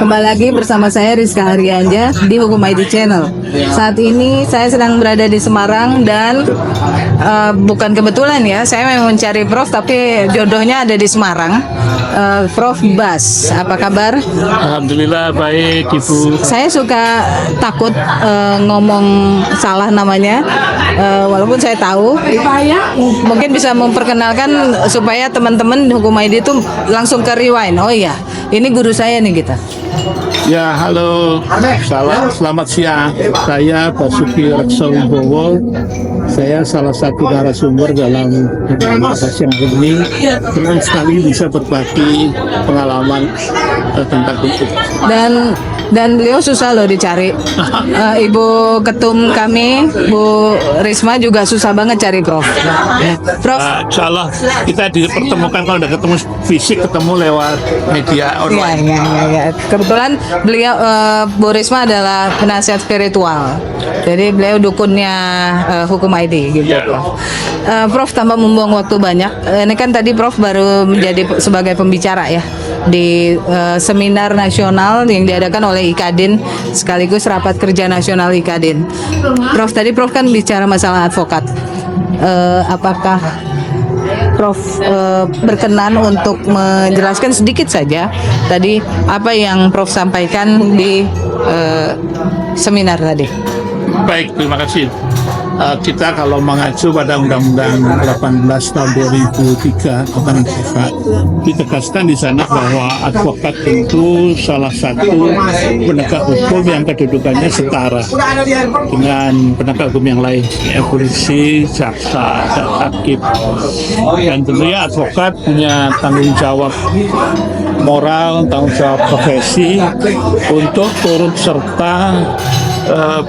Kembali lagi bersama saya Rizka Haryanja di Hukum ID Channel. Saat ini saya sedang berada di Semarang dan bukan kebetulan ya, saya memang mencari Prof tapi jodohnya ada di Semarang. Prof Bas, apa kabar? Alhamdulillah baik Ibu. Saya suka takut ngomong salah namanya, walaupun saya tahu. Mungkin bisa memperkenalkan supaya teman-teman Hukum ID itu langsung ke rewind. Oh iya, ini guru saya nih kita. Ya halo, selamat siang. Saya Basuki Reksawibowo. Saya salah satu narasumber dalam siang ini. Senang sekali bisa berbagi pengalaman tentang hukum. Dan beliau susah loh dicari. Ibu ketum kami, Bu Risma juga susah banget cari Prof. Prof, Insya Allah kita dipertemukan kalau udah ketemu fisik, ketemu lewat media online. ya. Kebetulan beliau Bu Risma adalah penasihat spiritual. Jadi beliau dukunnya Hukum ID gitu. Ya. Prof tanpa membuang waktu banyak. Ini kan tadi Prof baru menjadi sebagai pembicara ya di seminar nasional yang diadakan oleh IKADIN sekaligus rapat kerja nasional IKADIN. Prof tadi Prof kan bicara masalah advokat. Apakah Prof berkenan untuk menjelaskan sedikit saja tadi apa yang Prof sampaikan di seminar tadi? Baik, terima kasih. Kita kalau mengacu pada Undang-Undang 18 tahun 2003 tentang advokat, ditegaskan di sana bahwa advokat itu salah satu penegak hukum yang kedudukannya setara dengan penegak hukum yang lain, ya, polisi, jaksa, dan hakim. Dan tentunya advokat punya tanggung jawab moral, tanggung jawab profesi untuk turut serta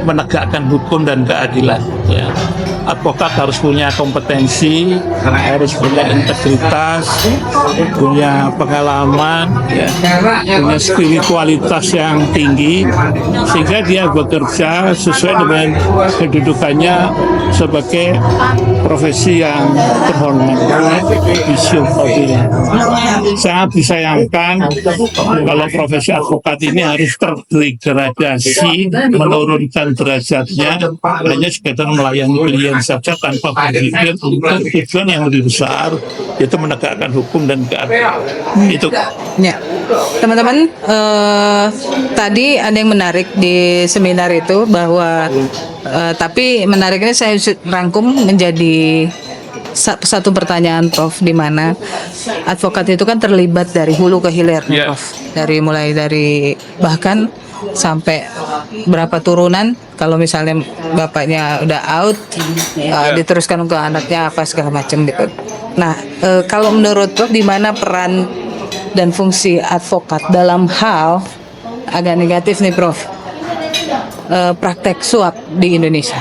menegakkan hukum dan keadilan. Ya. Advokat harus punya kompetensi, harus punya integritas, punya pengalaman, ya, punya spiritualitas yang tinggi, sehingga dia bekerja sesuai dengan kedudukannya sebagai profesi yang terhormat. Isu sangat disayangkan kalau profesi advokat ini harus terdegradasi, menurunkan derajatnya hanya sekedar melayani klien saja tanpa berpikir untuk tujuan yang lebih besar, yaitu menegakkan hukum dan keadilan. Itu. Ya, teman-teman, tadi ada yang menarik di seminar itu bahwa tapi menariknya saya rangkum menjadi satu pertanyaan Prof, di mana advokat itu kan terlibat dari hulu ke hilir, Prof. Mulai dari bahkan sampai berapa turunan, kalau misalnya bapaknya udah out, diteruskan ke anaknya apa segala macam gitu. Nah, kalau menurut Prof, di mana peran dan fungsi advokat dalam hal agak negatif nih Prof, praktek suap di Indonesia?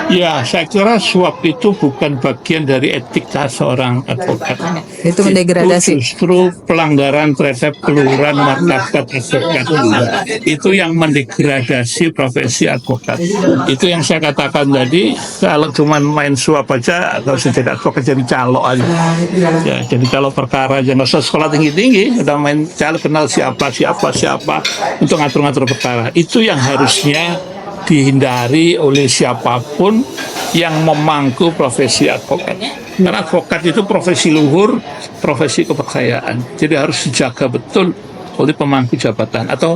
Ya, saya kira suap itu bukan bagian dari etika seorang advokat. Itu mendegradasi. Itu justru pelanggaran terhadap keluhuran martabat advokat. Itu yang mendegradasi profesi advokat. Itu yang saya katakan tadi, kalau cuma main suap aja, atau jadi advokat jadi calo aja. Ya, jadi kalau perkara aja nggak usah sekolah tinggi-tinggi, udah main calo, kenal siapa untuk ngatur-ngatur perkara. Itu yang harusnya dihindari oleh siapapun yang memangku profesi advokat. Karena advokat itu profesi luhur, profesi kepercayaan. Jadi harus dijaga betul oleh pemangku jabatan atau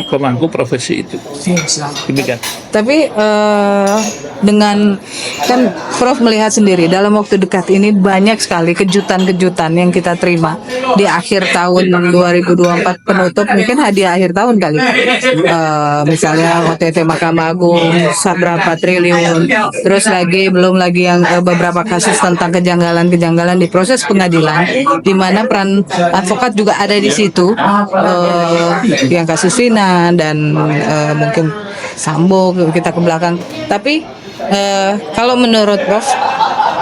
pemangku profesi itu. Demikian. Tapi dengan kan Prof melihat sendiri dalam waktu dekat ini banyak sekali kejutan-kejutan yang kita terima di akhir tahun 2024 penutup, mungkin hadiah akhir tahun kali. Misalnya OTT Mahkamah Agung berapa triliun, terus belum lagi yang beberapa kasus tentang kejanggalan-kejanggalan di proses pengadilan, di mana peran advokat juga ada di situ. Yang kasus Vina dan mungkin Sambo kita ke belakang. Tapi kalau menurut Prof,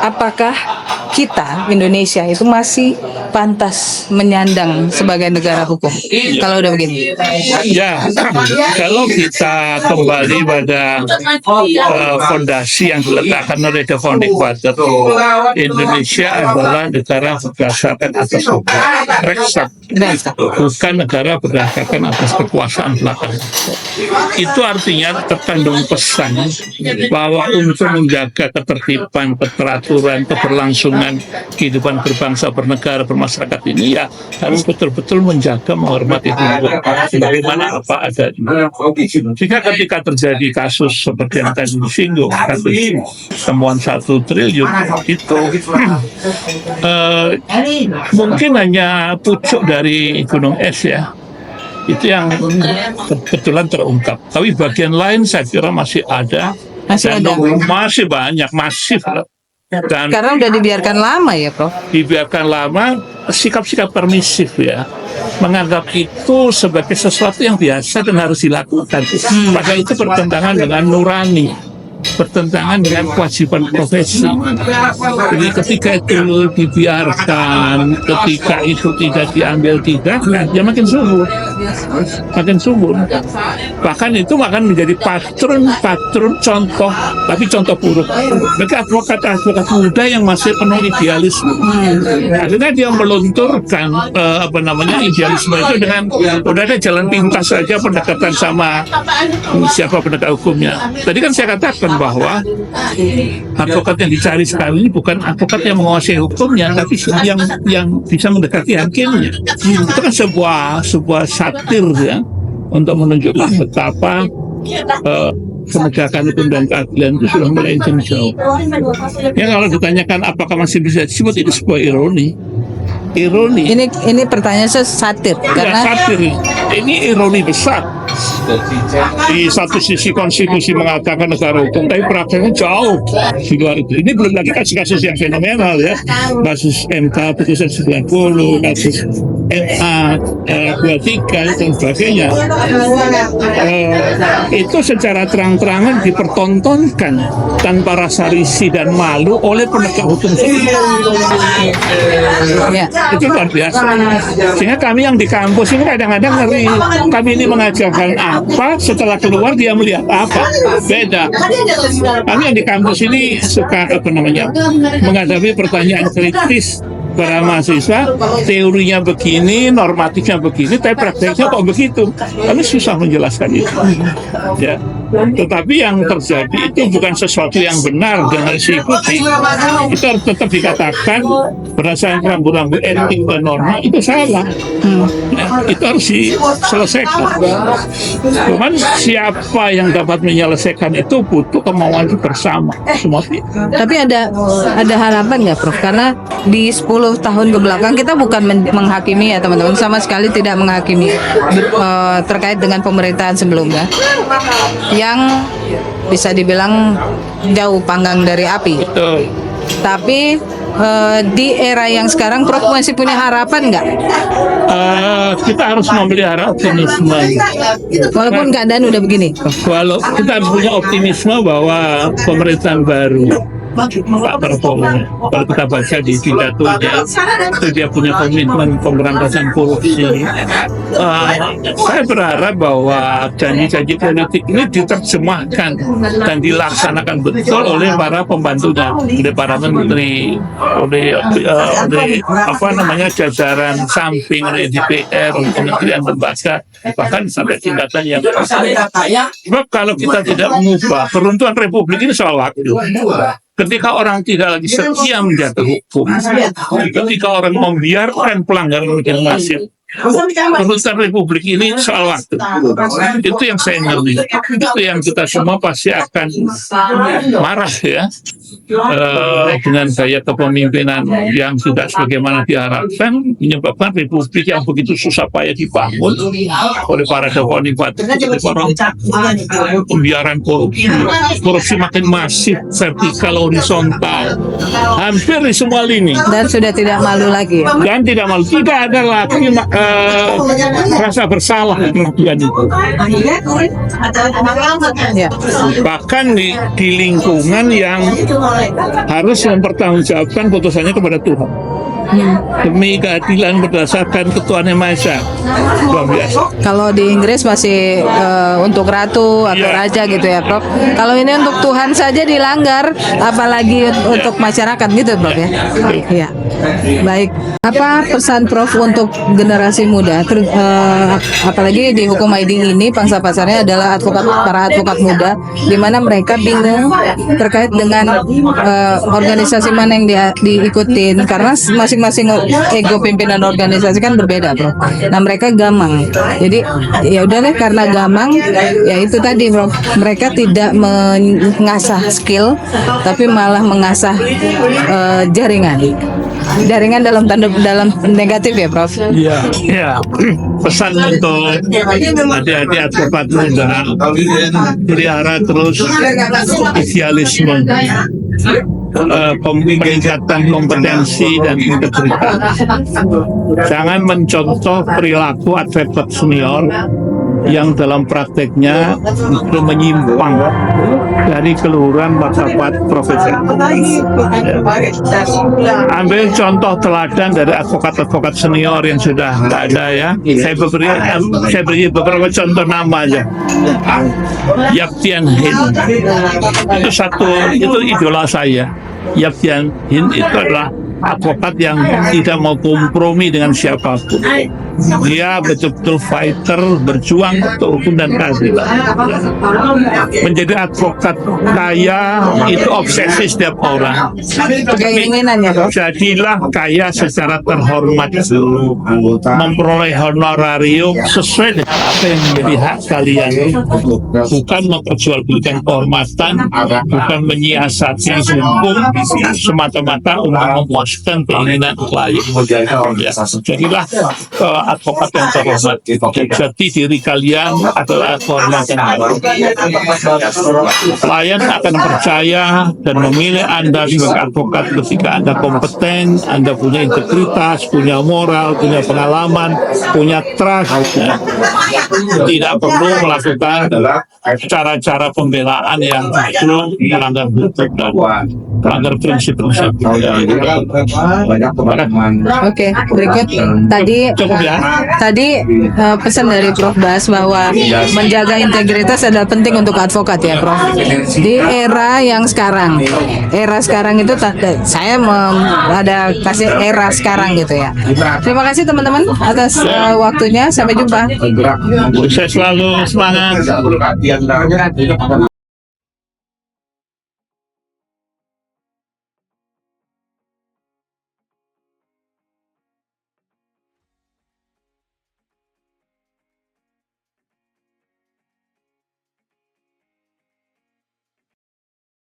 apakah kita Indonesia itu masih pantas menyandang sebagai negara hukum kalau udah begini? Ya, kalau kita kembali pada fondasi yang diletakkan oleh The Founding Father, Indonesia adalah negara berdasarkan atas hukum, Reksak, bukan negara berdasarkan atas kekuasaan belaka. Itu artinya terkandung pesan bahwa untuk menjaga ketertiban, keteraturan, keberlangsungan kehidupan berbangsa, bernegara, bermasyarakat ini ya harus betul-betul menjaga, menghormati hukum sebagaimana apa adanya. Jika ketika terjadi kasus seperti yang tadi disinggung, kasus temuan 1 triliun itu mungkin hanya pucuk dari gunung es ya, itu yang kebetulan terungkap. Tapi bagian lain saya kira masih ada, masih banyak, masif. Dan Karena udah dibiarkan lama ya, Prof. Dibiarkan lama, sikap-sikap permisif ya, menganggap itu sebagai sesuatu yang biasa dan harus dilakukan. Maka itu bertentangan dengan nurani, bertentangan dengan kewajiban profesi. Jadi ketika itu dibiarkan, ketika itu tidak diambil tindakan, ya makin subur, makin subur. Bahkan itu akan menjadi patron contoh, tapi contoh buruk. Mereka advokat muda yang masih penuh idealisme. Akhirnya dia melunturkan idealisme itu dengan udah ada jalan pintas saja pendekatan sama siapa penegak hukumnya. Tadi kan saya katakan bahwa advokat yang dicari sekarang ini bukan advokat yang menguasai hukumnya, tapi yang bisa mendekati hakimnya. Itu kan sebuah satir ya, untuk menunjukkan betapa penegakan hukum dan keadilan itu sudah mulai jauh. Ya kalau ditanyakan apakah masih bisa disebut, itu sebuah ironi. Ini pertanyaan saya satir karena satir. Ini ironi besar. Di satu sisi konstitusi mengatakan negara hukum, tapi prakteknya jauh di luar itu. Ini belum lagi kasus-kasus yang fenomenal ya, kasus MK putusan 90, kasus MA 23 dan sebagainya. Itu secara terang-terangan dipertontonkan tanpa rasa risih dan malu oleh penegak hukum sendiri. ya. Itu luar biasa. Sehingga kami yang di kampus ini kadang-kadang ngeri, kami ini mengajarkan apa, setelah keluar dia melihat apa, beda. Kami yang di kampus ini suka menghadapi pertanyaan kritis para mahasiswa, teorinya begini, normatifnya begini, tapi prakteknya kok begitu. Kami susah menjelaskan itu. Ya. Tetapi yang terjadi itu bukan sesuatu yang benar dan harus diikuti. Itu harus tetap dikatakan berdasarkan rambu-rambu etik dan norma itu salah. Ya, itu harus diselesaikan. Cuman siapa yang dapat menyelesaikan itu butuh kemauan bersama semua pihak. Tapi ada harapan nggak, Prof? Karena di 10 tahun ke belakang kita bukan menghakimi ya teman-teman, sama sekali tidak menghakimi terkait dengan pemerintahan sebelumnya yang bisa dibilang jauh panggang dari api. Betul. Tapi di era yang sekarang Prof masih punya harapan nggak? Kita harus memelihara optimisme. Walaupun keadaan udah begini, Prof. Walau kita harus punya optimisme bahwa pemerintahan baru Pak Prabowo, kalau kita baca di pidatonya, itu dia punya komitmen pemberantasan korupsi. Saya berharap bahwa janji-janji politik ini diterjemahkan dan dilaksanakan betul oleh para pembantunya, oleh para menteri, oleh jajaran samping, oleh DPR, oleh kementerian lembaga, bahkan sampai tingkatan yang sebab kalau kita tidak mengubah peruntuhan republik ini soal waktu. Ketika orang tidak lagi setia menjaga hukum, ketika orang membiarkan pelanggaran yang masif, perusahaan republik ini soal waktu. Itu yang saya ngerti. Itu yang kita semua pasti akan marah ya, dengan gaya kepemimpinan yang tidak sebagaimana diharapkan, menyebabkan republik yang begitu susah payah dibangun oleh para founding father, pembiaran korupsi makin masif, vertikal, horizontal, hampir di semua lini. Dan sudah tidak malu lagi ya? Dan tidak malu, tidak ada lagi rasa bersalah melakukan itu. Ya. Bahkan di lingkungan yang harus mempertanggungjawabkan putusannya kepada Tuhan demi keadilan berdasarkan ketuhanan Yang Maha Esa. Luar biasa. Kalau di Inggris masih untuk ratu atau Iya. raja gitu ya, Prof. Kalau ini untuk Tuhan saja dilanggar, apalagi untuk masyarakat gitu, Prof ya. Iya. Baik. Apa pesan Prof untuk generasi muda, apalagi di hukum ID ini pangsa pasarnya adalah para advokat muda, di mana mereka bingung terkait dengan organisasi mana yang diikutin, karena masing-masing ego pimpinan organisasi kan berbeda, Bro. Nah, mereka gamang. Jadi ya udah deh, karena gamang ya itu tadi, Bro. Mereka tidak mengasah skill tapi malah mengasah jaringan. Jaringan dalam negatif ya, Prof. Iya, ya. Pesan untuk adik-adik advokat muda, pelihara terus idealisme, peningkatan kompetensi dan integritas. Jangan mencontoh perilaku advokat senior yang dalam prakteknya itu menyimpang dari keluhuran martabat profesional. Ambil contoh teladan dari advokat-advokat senior yang sudah nggak ada ya. Saya beri beberapa contoh nama aja. Yap Tien Hin itu idola saya. Yap Tien Hin itu adalah advokat yang tidak mau kompromi dengan siapapun. Dia betul-betul fighter, berjuang untuk hukum dan keadilan. Menjadi advokat kaya itu obsesi setiap orang. Keinginannya, Prof. Jadilah kaya secara terhormat, memperoleh honorarium sesuai dengan apa yang menjadi hak kalian. Bukan memperjualbelikan kehormatan, bukan menyiasati hukum semata-mata untuk memuaskan keinginan klien. Ya, jadilah advokat yang terhormat. Jadi diri kalian adalah kehormatan. Klien akan percaya dan memilih Anda sebagai advokat ketika Anda kompeten, Anda punya integritas, punya moral, punya pengalaman, punya trust. Ya. Tidak perlu melakukan cara-cara pembelaan yang justru melanggar hukum dan melanggar prinsip-prinsip. Oke, berikut Cukup ya. tadi pesan dari Prof Bas bahwa menjaga integritas adalah penting untuk advokat ya, Prof. Di era sekarang itu saya ada kasih era sekarang gitu ya. Terima kasih teman-teman atas waktunya. Sampai jumpa. Saya selalu semangat.